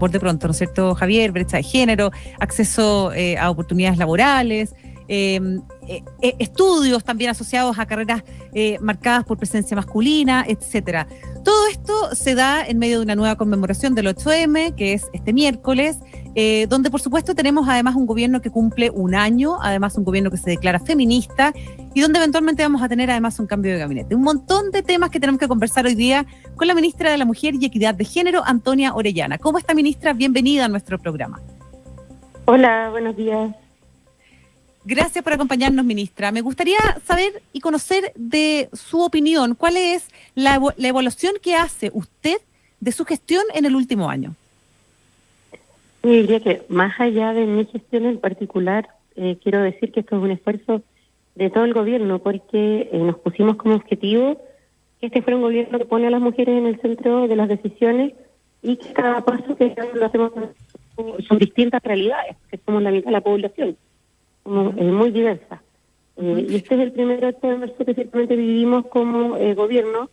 por de pronto, ¿no es cierto, Javier? Brecha de género, acceso a oportunidades laborales, estudios también asociados a carreras marcadas por presencia masculina, etcétera. Todo esto se da en medio de una nueva conmemoración del 8M, que es este miércoles, donde por supuesto tenemos además un gobierno que cumple un año, además un gobierno que se declara feminista y donde eventualmente vamos a tener además un cambio de gabinete. Un montón de temas que tenemos que conversar hoy día con la ministra de la Mujer y Equidad de Género, Antonia Orellana. ¿Cómo está, ministra? Bienvenida a nuestro programa. Hola, buenos días. Gracias por acompañarnos, ministra. Me gustaría saber y conocer de su opinión, ¿cuál es la evaluación que hace usted de su gestión en el último año? Yo diría que más allá de mi gestión en particular, quiero decir que esto es un esfuerzo de todo el gobierno, porque nos pusimos como objetivo que este fuera un gobierno que pone a las mujeres en el centro de las decisiones y que cada paso que lo hacemos son distintas realidades, que somos la mitad de la población. Muy diversa. Y este es el primer acto de marzo que ciertamente vivimos como gobierno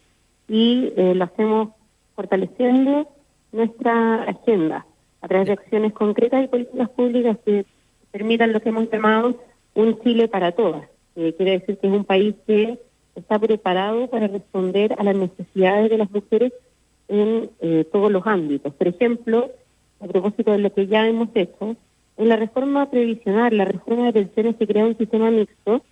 y lo hacemos fortaleciendo nuestra agenda a través de acciones concretas y políticas públicas que permitan lo que hemos llamado un Chile para todas. Quiere decir que es un país que está preparado para responder a las necesidades de las mujeres en todos los ámbitos. Por ejemplo, a propósito de lo que ya hemos hecho, en la reforma previsional, la reforma de pensiones, se crea un sistema mixto.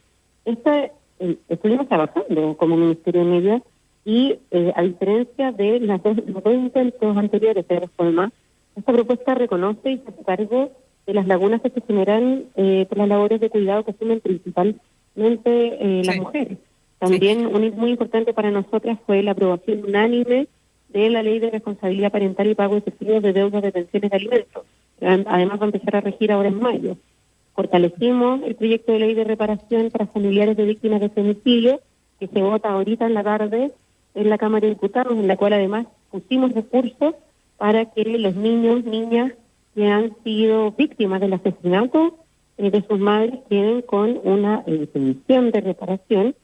Estuvimos trabajando como Ministerio de Media y a diferencia de los dos intentos anteriores de reforma, esta propuesta reconoce y se hace cargo de las lagunas que se generan por las labores de cuidado que asumen principalmente las mujeres. También muy importante para nosotras fue la aprobación unánime de la Ley de Responsabilidad Parental y Pago Efectivo de Deudas de Pensiones de Alimentos. Además va a empezar a regir ahora en mayo. Fortalecimos el proyecto de ley de reparación para familiares de víctimas de femicidio, que se vota ahorita en la tarde en la Cámara de Diputados, en la cual además pusimos recursos para que los niños, niñas que han sido víctimas del asesinato de sus madres queden con una pensión de reparación.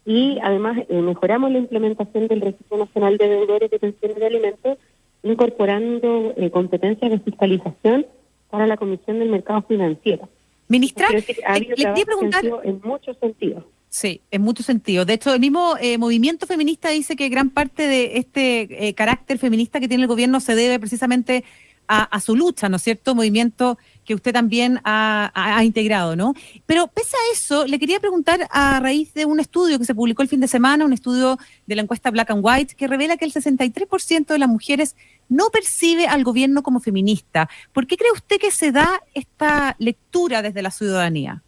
Y además mejoramos la implementación del Registro Nacional de Deudores de Pensiones de Alimentos, incorporando competencias de fiscalización para la Comisión del Mercado Financiero. Ministra, le quería preguntar en muchos sentidos. Sí, en muchos sentidos. De hecho, el mismo movimiento feminista dice que gran parte de este carácter feminista que tiene el gobierno se debe precisamente a su lucha, ¿no es cierto? Movimiento que usted también ha integrado, ¿no? Pero pese a eso, le quería preguntar a raíz de un estudio que se publicó el fin de semana, un estudio de la encuesta Black and White, que revela que el 63% de las mujeres no percibe al gobierno como feminista. ¿Por qué cree usted que se da esta lectura desde la ciudadanía?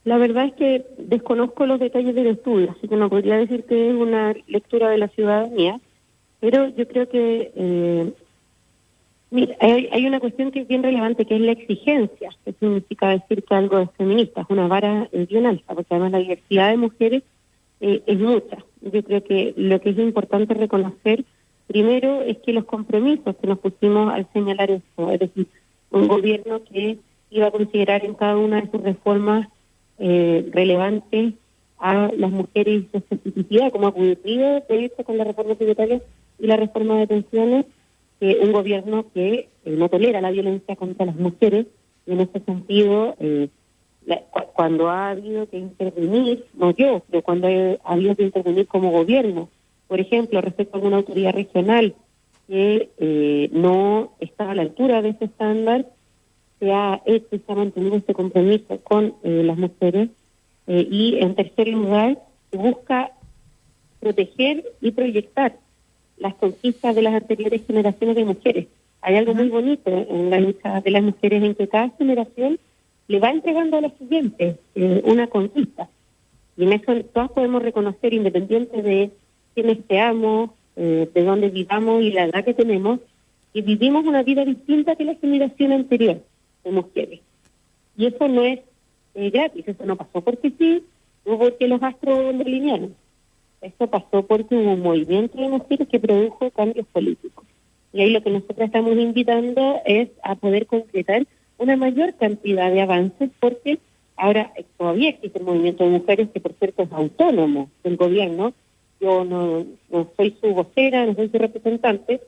La verdad es que desconozco los detalles del estudio, así que no podría decir que es una lectura de la ciudadanía, pero yo creo que mira, hay una cuestión que es bien relevante, que es la exigencia, que significa decir que algo es feminista, es una vara bien alta, porque además la diversidad de mujeres es mucha. Yo creo que lo que es importante reconocer primero es que los compromisos que nos pusimos al señalar esto, es decir, un gobierno que iba a considerar en cada una de sus reformas relevantes a las mujeres y su especificidad, como ha ocurrido de hecho con la reforma tributaria y la reforma de pensiones, un gobierno que no tolera la violencia contra las mujeres, y en ese sentido, cuando ha habido que intervenir, no yo, pero cuando ha habido que intervenir como gobierno, por ejemplo, respecto a alguna autoridad regional que no está a la altura de ese estándar, se ha hecho y se ha mantenido este compromiso con las mujeres, y en tercer lugar, se busca proteger y proyectar las conquistas de las anteriores generaciones de mujeres. Hay algo muy bonito en la lucha de las mujeres, en que cada generación le va entregando a la siguiente una conquista. Y en eso todas podemos reconocer, independiente de quiénes seamos, de dónde vivamos y la edad que tenemos, que vivimos una vida distinta que la generación anterior de mujeres. Y eso no es gratis, eso no pasó porque sí, no porque los astros lo alinearon. Esto pasó porque hubo un movimiento de mujeres que produjo cambios políticos. Y ahí lo que nosotros estamos invitando es a poder concretar una mayor cantidad de avances, porque ahora todavía existe el movimiento de mujeres, que por cierto es autónomo del gobierno. Yo no soy su vocera, no soy su representante,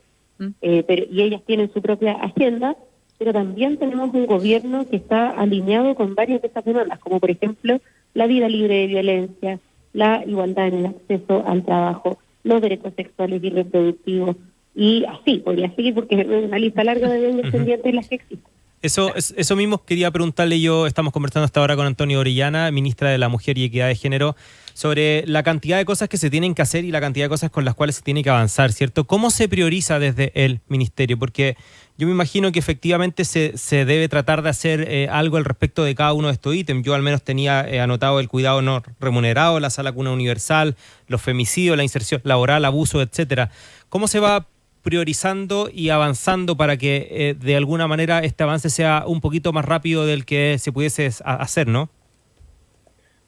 y ellas tienen su propia agenda, pero también tenemos un gobierno que está alineado con varias de esas demandas, como por ejemplo la vida libre de violencia, la igualdad en el acceso al trabajo, los derechos sexuales y reproductivos, y así podría seguir porque es una lista larga de deudas pendientes en las que existen. Eso mismo quería preguntarle yo. Estamos conversando hasta ahora con Antonia Orellana, ministra de la Mujer y Equidad de Género, sobre la cantidad de cosas que se tienen que hacer y la cantidad de cosas con las cuales se tiene que avanzar, ¿cierto? ¿Cómo se prioriza desde el ministerio? Porque yo me imagino que efectivamente se debe tratar de hacer algo al respecto de cada uno de estos ítems. Yo al menos tenía anotado el cuidado no remunerado, la sala cuna universal, los femicidios, la inserción laboral, abuso, etcétera. ¿Cómo se va priorizando y avanzando para que de alguna manera este avance sea un poquito más rápido del que se pudiese hacer, ¿no?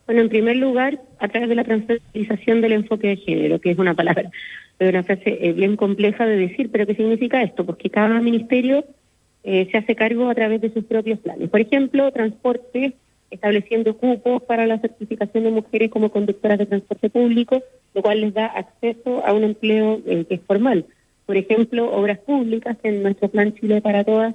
Bueno, en primer lugar, a través de la transversalización del enfoque de género, que es una palabra, es una frase bien compleja de decir, pero ¿qué significa esto? Pues que cada ministerio se hace cargo a través de sus propios planes. Por ejemplo, transporte, estableciendo cupos para la certificación de mujeres como conductoras de transporte público, lo cual les da acceso a un empleo que es formal. Por ejemplo, obras públicas, en nuestro plan Chile para Todas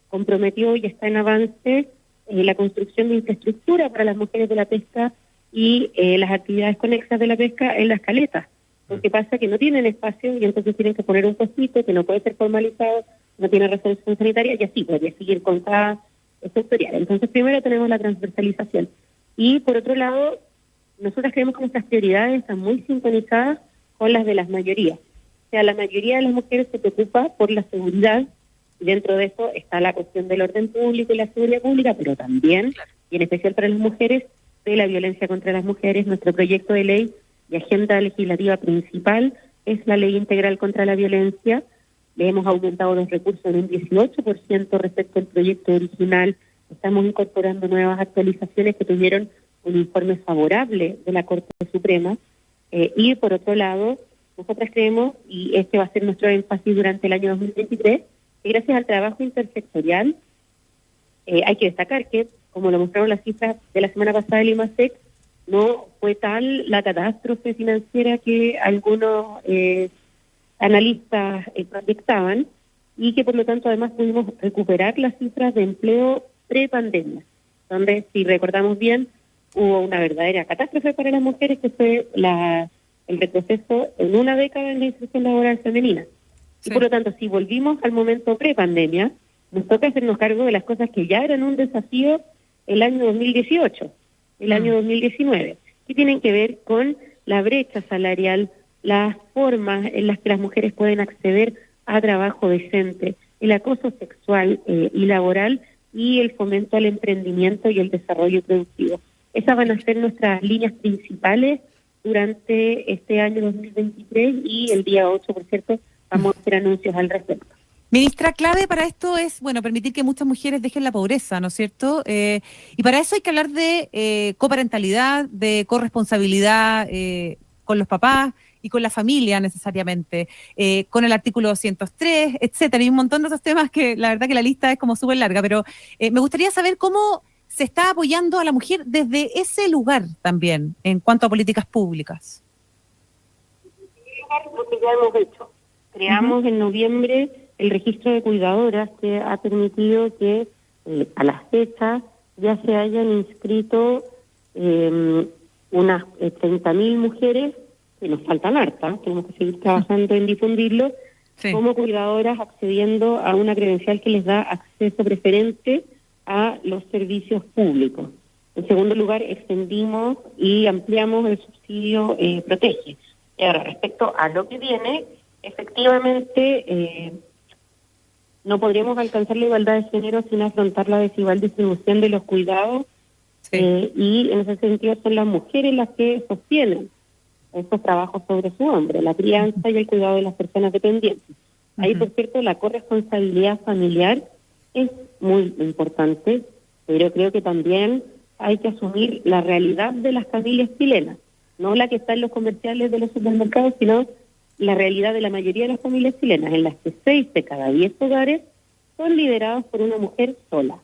comprometió y está en avance la construcción de infraestructura para las mujeres de la pesca y las actividades conexas de la pesca en las caletas. Porque pasa que no tienen espacio y entonces tienen que poner un postito que no puede ser formalizado, no tiene resolución sanitaria y así podría seguir con cada sectorial. Entonces, primero tenemos la transversalización. Y por otro lado, nosotros creemos que nuestras prioridades están muy sintonizadas con las de las mayorías. O sea, la mayoría de las mujeres se preocupa por la seguridad, y dentro de eso está la cuestión del orden público y la seguridad pública, pero también, y en especial para las mujeres, de la violencia contra las mujeres. Nuestro proyecto de ley y agenda legislativa principal es la Ley Integral contra la Violencia. Le hemos aumentado los recursos en un 18% respecto al proyecto original. Estamos incorporando nuevas actualizaciones que tuvieron un informe favorable de la Corte Suprema. Y por otro lado, nosotras creemos, y este va a ser nuestro énfasis durante el año 2023, que gracias al trabajo intersectorial, hay que destacar que, como lo mostraron las cifras de la semana pasada del IMASEC, no fue tal la catástrofe financiera que algunos analistas proyectaban, y que por lo tanto además pudimos recuperar las cifras de empleo pre-pandemia, donde, si recordamos bien, hubo una verdadera catástrofe para las mujeres, que fue el retroceso en una década en la inserción laboral femenina. Sí. Y por lo tanto, si volvimos al momento pre-pandemia, nos toca hacernos cargo de las cosas que ya eran un desafío el año 2018, el año 2019, que tienen que ver con la brecha salarial, las formas en las que las mujeres pueden acceder a trabajo decente, el acoso sexual y laboral, y el fomento al emprendimiento y el desarrollo productivo. Esas van a ser nuestras líneas principales durante este año 2023, y el día 8, por cierto, vamos a hacer anuncios al respecto. Ministra, clave para esto es, permitir que muchas mujeres dejen la pobreza, ¿no es cierto? Y para eso hay que hablar de coparentalidad, de corresponsabilidad con los papás y con la familia necesariamente, con el artículo 203, etcétera, y un montón de otros temas que la verdad que la lista es como súper larga, pero me gustaría saber cómo se está apoyando a la mujer desde ese lugar también, en cuanto a políticas públicas. Lo que ya hemos hecho. Creamos en noviembre el registro de cuidadoras, que ha permitido que a la fecha ya se hayan inscrito unas 30.000 mujeres, que nos faltan hartas, tenemos que seguir trabajando en difundirlo, sí, como cuidadoras, accediendo a una credencial que les da acceso preferente a los servicios públicos. En segundo lugar, extendimos y ampliamos el subsidio Protege. Y ahora, respecto a lo que viene, efectivamente, no podríamos alcanzar la igualdad de género sin afrontar la desigual distribución de los cuidados, sí, y en ese sentido son las mujeres las que sostienen estos trabajos sobre su hombro, la crianza y el cuidado de las personas dependientes. Ahí, por cierto, la corresponsabilidad familiar es muy importante, pero creo que también hay que asumir la realidad de las familias chilenas, no la que está en los comerciales de los supermercados, sino la realidad de la mayoría de las familias chilenas, en las que 6 de cada 10 hogares son liderados por una mujer sola,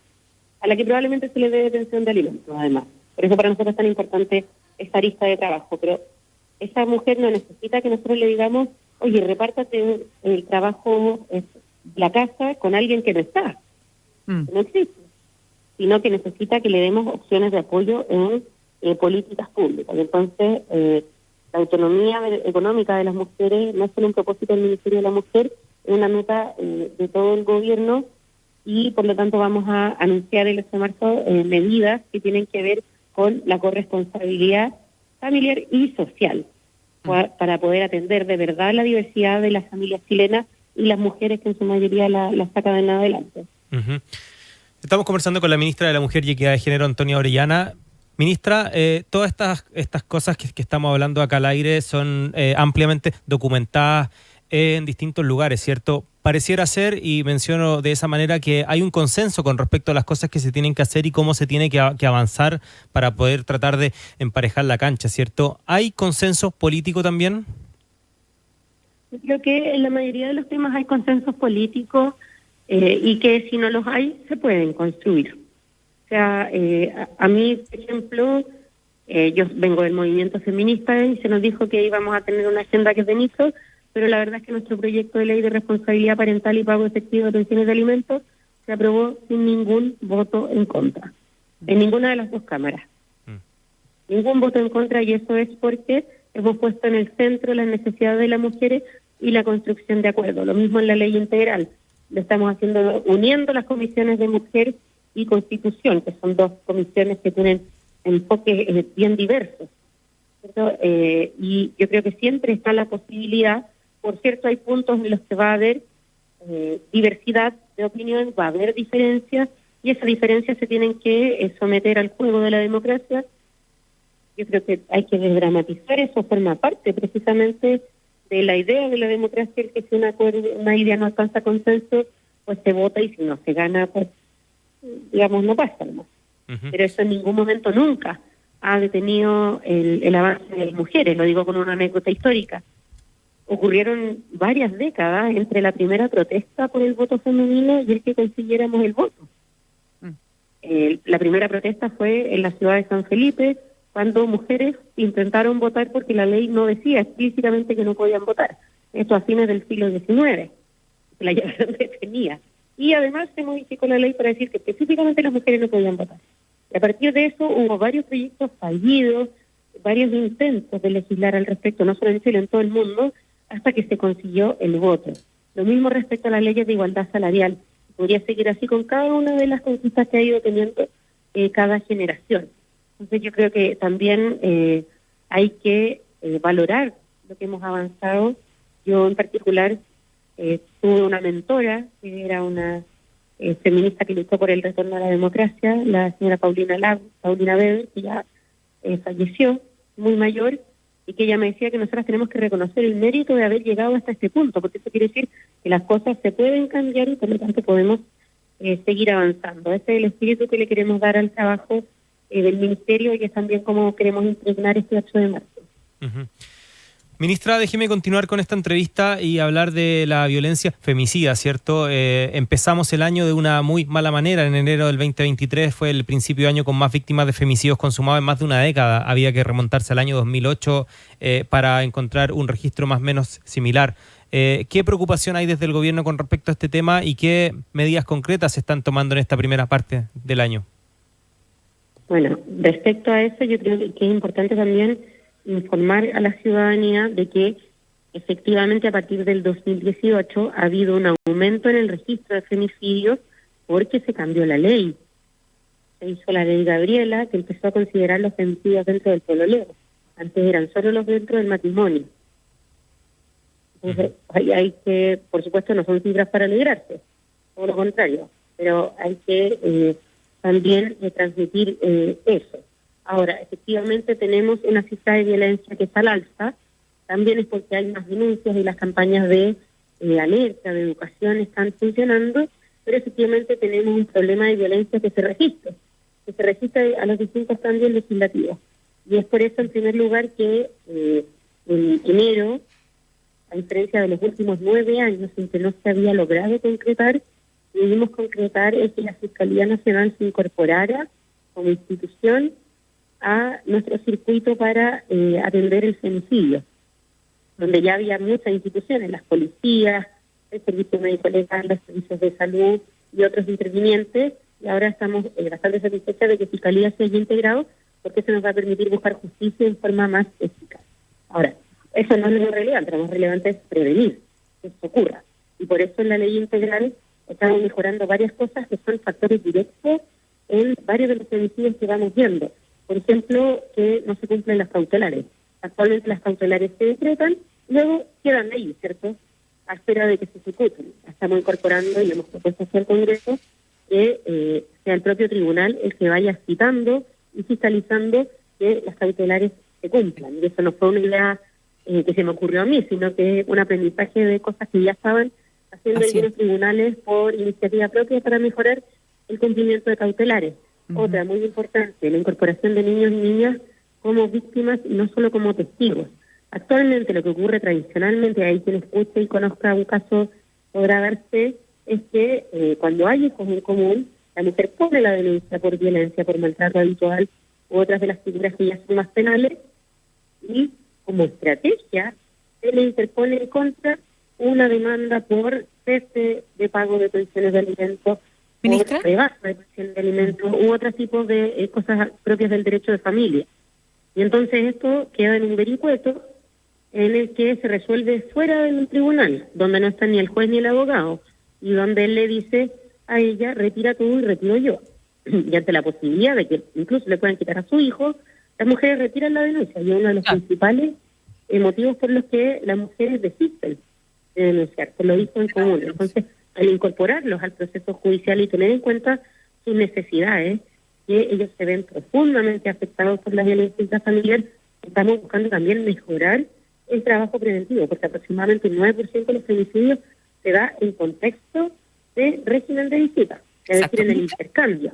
a la que probablemente se le dé pensión de alimentos, además. Por eso para nosotros es tan importante esta lista de trabajo, pero esa mujer no necesita que nosotros le digamos oye, repártate el trabajo, la casa con alguien que no está, que no existe, sino que necesita que le demos opciones de apoyo en políticas públicas. Entonces, la autonomía económica de las mujeres no es solo un propósito del Ministerio de la Mujer, es una meta de todo el gobierno, y por lo tanto vamos a anunciar el 8 de marzo medidas que tienen que ver con la corresponsabilidad familiar y social, para poder atender de verdad la diversidad de las familias chilenas y las mujeres que en su mayoría la sacan en adelante. Uh-huh. Estamos conversando con la ministra de la Mujer y Equidad de Género, Antonia Orellana. Ministra, todas estas cosas que estamos hablando acá al aire son ampliamente documentadas en distintos lugares, ¿cierto? Pareciera ser, y menciono de esa manera, que hay un consenso con respecto a las cosas que se tienen que hacer y cómo se tiene que avanzar para poder tratar de emparejar la cancha, ¿cierto? ¿Hay consenso político también? Yo creo que en la mayoría de los temas hay consensos políticos y que si no los hay, se pueden construir. O sea, a mí, por ejemplo, yo vengo del movimiento feminista y se nos dijo que íbamos a tener una agenda que es de nicho, pero la verdad es que nuestro proyecto de ley de responsabilidad parental y pago efectivo de pensiones de alimentos se aprobó sin ningún voto en contra, en ninguna de las dos cámaras. Ningún voto en contra, y eso es porque hemos puesto en el centro las necesidades de las mujeres y la construcción de acuerdos. Lo mismo en la ley integral. Lo estamos haciendo uniendo las comisiones de mujer y constitución, que son dos comisiones que tienen enfoques bien diversos, ¿cierto? Y yo creo que siempre está la posibilidad. Por cierto, hay puntos en los que va a haber diversidad de opinión, va a haber diferencias, y esas diferencias se tienen que someter al juego de la democracia. Yo creo que hay que desdramatizar eso, forma parte precisamente de la idea de la democracia, el que si una idea no alcanza consenso, pues se vota, y si no se gana, pues digamos, no pasa más. Uh-huh. Pero eso en ningún momento nunca ha detenido el avance de las mujeres, lo digo con una anécdota histórica. Ocurrieron varias décadas entre la primera protesta por el voto femenino y el que consiguiéramos el voto. La primera protesta fue en la ciudad de San Felipe, cuando mujeres intentaron votar porque la ley no decía explícitamente que no podían votar. Esto a fines del siglo XIX, la llevaron detenida. Y además se modificó la ley para decir que específicamente las mujeres no podían votar. Y a partir de eso hubo varios proyectos fallidos, varios intentos de legislar al respecto, no solo en Chile, en todo el mundo, hasta que se consiguió el voto. Lo mismo respecto a las leyes de igualdad salarial. Podría seguir así con cada una de las conquistas que ha ido teniendo cada generación. Entonces yo creo que también hay que valorar lo que hemos avanzado. Yo en particular tuve una mentora que era una feminista que luchó por el retorno a la democracia, la señora Paulina Weber, que ya falleció muy mayor, y que ella me decía que nosotras tenemos que reconocer el mérito de haber llegado hasta este punto, porque eso quiere decir que las cosas se pueden cambiar y por lo tanto podemos seguir avanzando. Ese es el espíritu que le queremos dar al trabajo del Ministerio, y es también como queremos impregnar este 8 de marzo. Uh-huh. Ministra, déjeme continuar con esta entrevista y hablar de la violencia femicida, ¿cierto? Empezamos el año de una muy mala manera. En enero del 2023 fue el principio de año con más víctimas de femicidios consumados en más de una década. Había que remontarse al año 2008 para encontrar un registro más o menos similar. ¿Qué preocupación hay desde el gobierno con respecto a este tema y qué medidas concretas se están tomando en esta primera parte del año? Bueno, respecto a eso, yo creo que es importante también informar a la ciudadanía de que efectivamente a partir del 2018 ha habido un aumento en el registro de femicidios porque se cambió la ley. Se hizo la ley Gabriela, que empezó a considerar los femicidios dentro del pololeo. Antes eran solo los dentro del matrimonio. Entonces, hay que, por supuesto, no son cifras para alegrarse, todo lo contrario, pero hay que también transmitir eso. Ahora, efectivamente tenemos una cifra de violencia que está al alza, también es porque hay más denuncias y las campañas de alerta, de educación están funcionando, pero efectivamente tenemos un problema de violencia que se registra a los distintos cambios legislativos. Y es por eso, en primer lugar, que en enero, a diferencia de los últimos 9 años en que no se había logrado concretar, debimos concretar es que la Fiscalía Nacional se incorporara como institución a nuestro circuito para atender el femicidio. donde ya había muchas instituciones, las policías, el servicio médico legal, los servicios de salud y otros intervinientes, y ahora estamos bastante satisfechos de que Fiscalía se haya integrado, porque eso nos va a permitir buscar justicia en forma más eficaz. Ahora, eso no es lo relevante, lo más relevante es prevenir que esto ocurra, y por eso en la ley integral estamos mejorando varias cosas que son factores directos en varios de los homicidios que vamos viendo. Por ejemplo, que no se cumplen las cautelares. Actualmente las cautelares se decretan, luego quedan ahí, ¿cierto?, a espera de que se ejecuten. Estamos incorporando y hemos propuesto hacia el Congreso que sea el propio tribunal el que vaya citando y fiscalizando que las cautelares se cumplan. Y eso no fue una idea que se me ocurrió a mí, sino que es un aprendizaje de cosas que ya estaban haciendo algunos tribunales por iniciativa propia para mejorar el cumplimiento de cautelares. Otra muy importante, la incorporación de niños y niñas como víctimas y no solo como testigos. Actualmente lo que ocurre tradicionalmente, hay quien escuche y conozca un caso podrá darse, es que cuando hay hijos en común, la mujer pone la denuncia por violencia, por maltrato habitual u otras de las figuras que ya son más penales, y como estrategia se le interpone en contra una demanda por cese de pago de pensiones de alimentos, ¿Ministra? por rebaja de pensiones de alimentos u otros tipos de cosas propias del derecho de familia. Y entonces esto queda en un vericueto en el que se resuelve fuera del tribunal, donde no está ni el juez ni el abogado, y donde él le dice a ella, retira tú y retiro yo. Y ante la posibilidad de que incluso le puedan quitar a su hijo, las mujeres retiran la denuncia, y uno de los principales motivos por los que las mujeres desisten de denunciar, por los hijos en común. Entonces, al incorporarlos al proceso judicial y tener en cuenta sus necesidades, que ellos se ven profundamente afectados por la violencia intrafamiliar, estamos buscando también mejorar el trabajo preventivo, porque aproximadamente el 9% de los femicidios se da en contexto de régimen de visita, es decir, en el intercambio.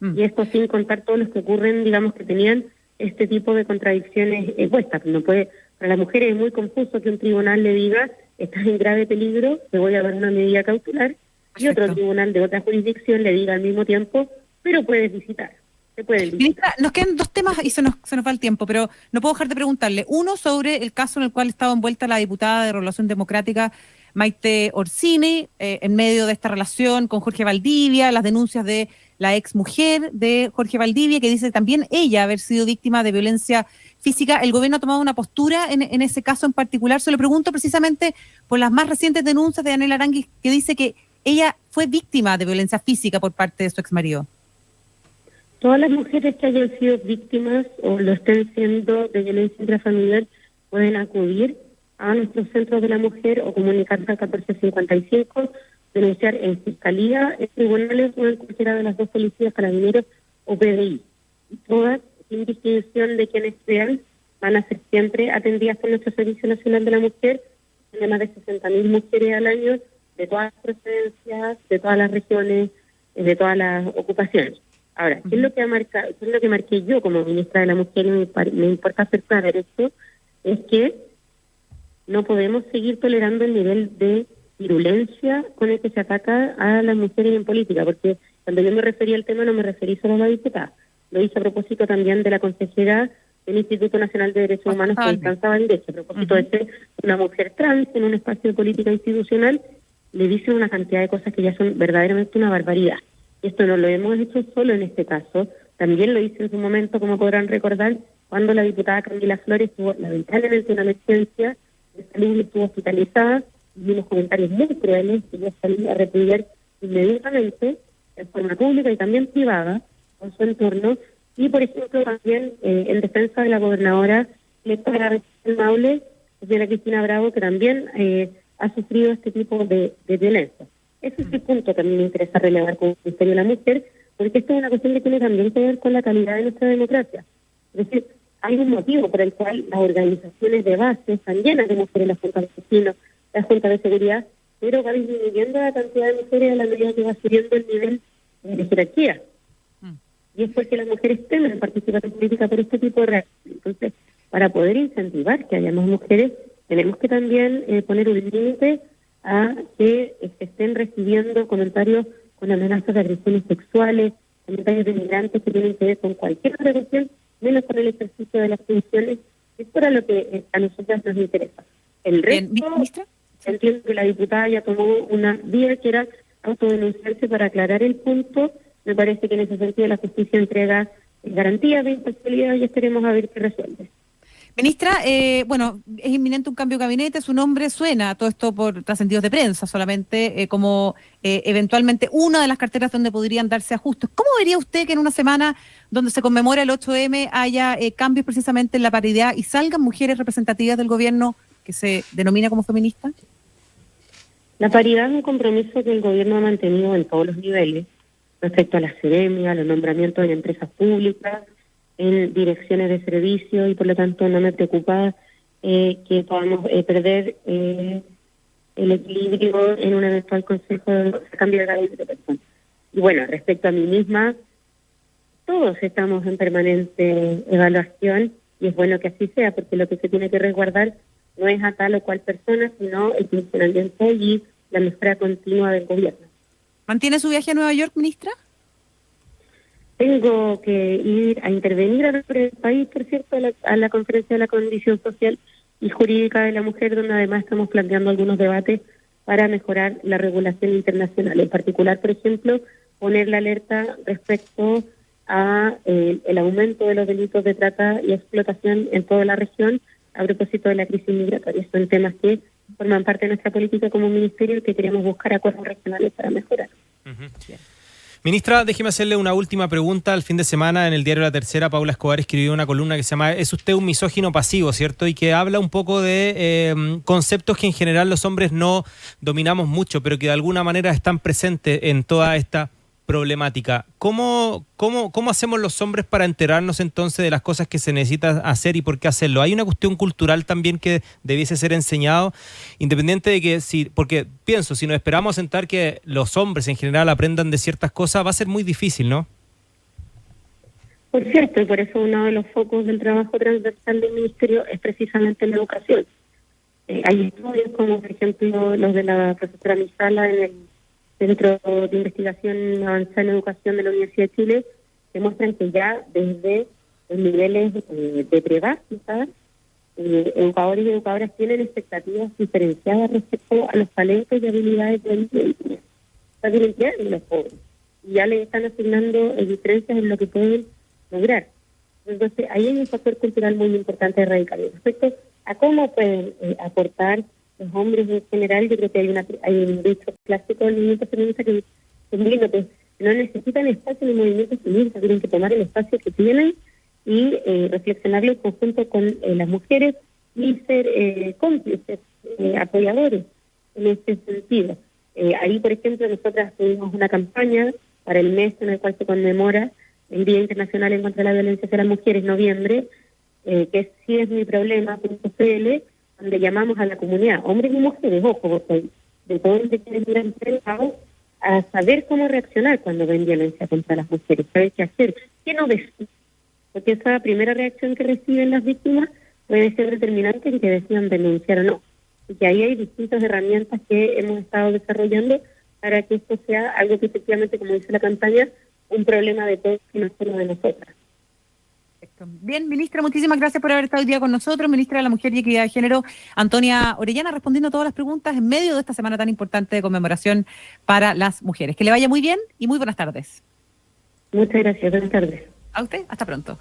Y esto sin contar todos los que ocurren, digamos, que tenían este tipo de contradicciones puestas. No puede, para las mujeres es muy confuso que un tribunal le diga, estás en grave peligro, te voy a dar una medida cautelar, y otro tribunal de otra jurisdicción le diga al mismo tiempo, pero puedes visitar. Se pueden visitar. Ministra, nos quedan dos temas y se nos va el tiempo, pero no puedo dejar de preguntarle. Uno, sobre el caso en el cual estaba envuelta la diputada de Renovación Democrática, Maite Orsini, en medio de esta relación con Jorge Valdivia, las denuncias de la ex mujer de Jorge Valdivia, que dice también ella haber sido víctima de violencia física. El gobierno ha tomado una postura en ese caso en particular. Se lo pregunto precisamente por las más recientes denuncias de Daniel Aránguiz, que dice que ella fue víctima de violencia física por parte de su exmarido. Todas las mujeres que hayan sido víctimas o lo estén siendo de violencia intrafamiliar pueden acudir a nuestros centros de la mujer o comunicarse al 1455, denunciar en fiscalía, en tribunales o en cualquiera de las dos policías, carabineros o PDI. Todas, sin distinción de quienes sean, van a ser siempre atendidas por nuestro Servicio Nacional de la Mujer, de más de 60.000 mujeres al año, de todas las procedencias, de todas las regiones, de todas las ocupaciones. Ahora, ¿qué es lo que marqué yo como ministra de la Mujer? Me importa hacer claro esto, es que no podemos seguir tolerando el nivel de virulencia con el que se ataca a las mujeres en política, porque cuando yo me referí al tema no me referí solo a la diputada, lo hice a propósito también de la consejera del Instituto Nacional de Derechos Humanos, Constanza Valdés, a propósito de ser una mujer trans en un espacio de política institucional, le dicen una cantidad de cosas que ya son verdaderamente una barbaridad. Esto no lo hemos hecho solo en este caso, también lo hice en su momento, como podrán recordar, cuando la diputada Camila Flores tuvo lamentablemente una emergencia de salud y estuvo hospitalizada, y unos comentarios muy crueles que yo salí a repudiar inmediatamente, en forma pública y también privada, con su entorno, y por ejemplo también en defensa de la gobernadora electa de la región del Maule, señora Cristina Bravo, que también ha sufrido este tipo de violencia. Ese es el punto que a mí me interesa relevar con el Ministerio de la Mujer, porque esto es una cuestión que tiene también que ver con la calidad de nuestra democracia. Es decir, hay un motivo por el cual las organizaciones de base están llenas de mujeres, las juntas de vecinos, las juntas de seguridad, pero va disminuyendo la cantidad de mujeres a la medida que va subiendo el nivel de jerarquía. Y es porque las mujeres temen participar en política por este tipo de reacciones. Entonces, para poder incentivar que haya más mujeres, tenemos que también poner un límite a que se estén recibiendo comentarios con amenazas de agresiones sexuales, comentarios de migrantes que tienen que ver con cualquier otra cuestión, menos con el ejercicio de las funciones Eso era lo que a nosotras nos interesa. El Bien, resto, ministra. entiendo que la diputada ya tomó una vía que era autodenunciarse para aclarar el punto. Me parece que en ese sentido la justicia entrega garantías de imparcialidad y esperemos a ver qué resuelve. Ministra, bueno, es inminente un cambio de gabinete, su nombre suena, todo esto por trascendidos de prensa solamente, como eventualmente una de las carteras donde podrían darse ajustes. ¿Cómo vería usted que en una semana donde se conmemora el 8M haya cambios precisamente en la paridad y salgan mujeres representativas del gobierno que se denomina como feminista? La paridad es un compromiso que el gobierno ha mantenido en todos los niveles, respecto a la seremia, a los nombramientos en empresas públicas, en direcciones de servicio, y por lo tanto no me preocupa que podamos perder el equilibrio en un eventual consejo de cambio de gabinete de personas. Y bueno, respecto a mí misma, todos estamos en permanente evaluación y es bueno que así sea, porque lo que se tiene que resguardar no es a tal o cual persona, sino el funcionamiento y la mejora continua del gobierno. ¿Mantiene su viaje a Nueva York, ministra? Tengo que ir a intervenir a el país, por cierto, a la Conferencia de la Condición Social y Jurídica de la Mujer, donde además estamos planteando algunos debates para mejorar la regulación internacional. En particular, por ejemplo, poner la alerta respecto a el aumento de los delitos de trata y explotación en toda la región a propósito de la crisis migratoria. Son temas que forman parte de nuestra política como ministerio y que queremos buscar acuerdos regionales para mejorar. Uh-huh. Ministra, déjeme hacerle una última pregunta. El fin de semana en el diario La Tercera, Paula Escobar escribió una columna que se llama ¿Es usted un misógino pasivo?, ¿cierto? Y que habla un poco de conceptos que en general los hombres no dominamos mucho, pero que de alguna manera están presentes en toda esta problemática. ¿Cómo hacemos los hombres para enterarnos entonces de las cosas que se necesita hacer y por qué hacerlo? ¿Hay una cuestión cultural también que debiese ser enseñado? Independiente de que, porque pienso, si nos esperamos a sentar que los hombres en general aprendan de ciertas cosas, va a ser muy difícil, ¿no? Por cierto, y por eso uno de los focos del trabajo transversal del Ministerio es precisamente la educación. Hay estudios como, por ejemplo, los de la profesora Misala en el Centro de Investigación Avanzada en Educación de la Universidad de Chile, que muestran que ya desde los niveles de prebásica, educadores y educadoras tienen expectativas diferenciadas respecto a los talentos y habilidades de los niños. Está diferenciando los jóvenes y ya les están asignando diferencias en lo que pueden lograr. Entonces, ahí hay un factor cultural muy importante de erradicar. Respecto a cómo pueden aportar los hombres en general, yo creo que hay un dicho clásico del movimiento feminista que no necesitan espacio en el movimiento feminista, tienen que tomar el espacio que tienen y reflexionarlo en conjunto con las mujeres y ser cómplices, apoyadores en este sentido. Ahí, por ejemplo, nosotras tuvimos una campaña para el mes en el cual se conmemora el Día Internacional en contra de la Violencia hacia las Mujeres, noviembre, que sí es mi problema.cl, donde llamamos a la comunidad, hombres y mujeres, ojo, porque de todos los que quieren enfrentados, a saber cómo reaccionar cuando ven violencia contra las mujeres, saber qué hacer, qué no decir, porque esa primera reacción que reciben las víctimas puede ser determinante en que decidan denunciar o no. Y que ahí hay distintas herramientas que hemos estado desarrollando para que esto sea algo que efectivamente, como dice la campaña, un problema de todos y no solo de nosotras. Bien, ministra, muchísimas gracias por haber estado hoy día con nosotros. Ministra de la Mujer y Equidad de Género, Antonia Orellana, respondiendo a todas las preguntas en medio de esta semana tan importante de conmemoración para las mujeres. Que le vaya muy bien y muy buenas tardes. Muchas gracias, buenas tardes. A usted, hasta pronto.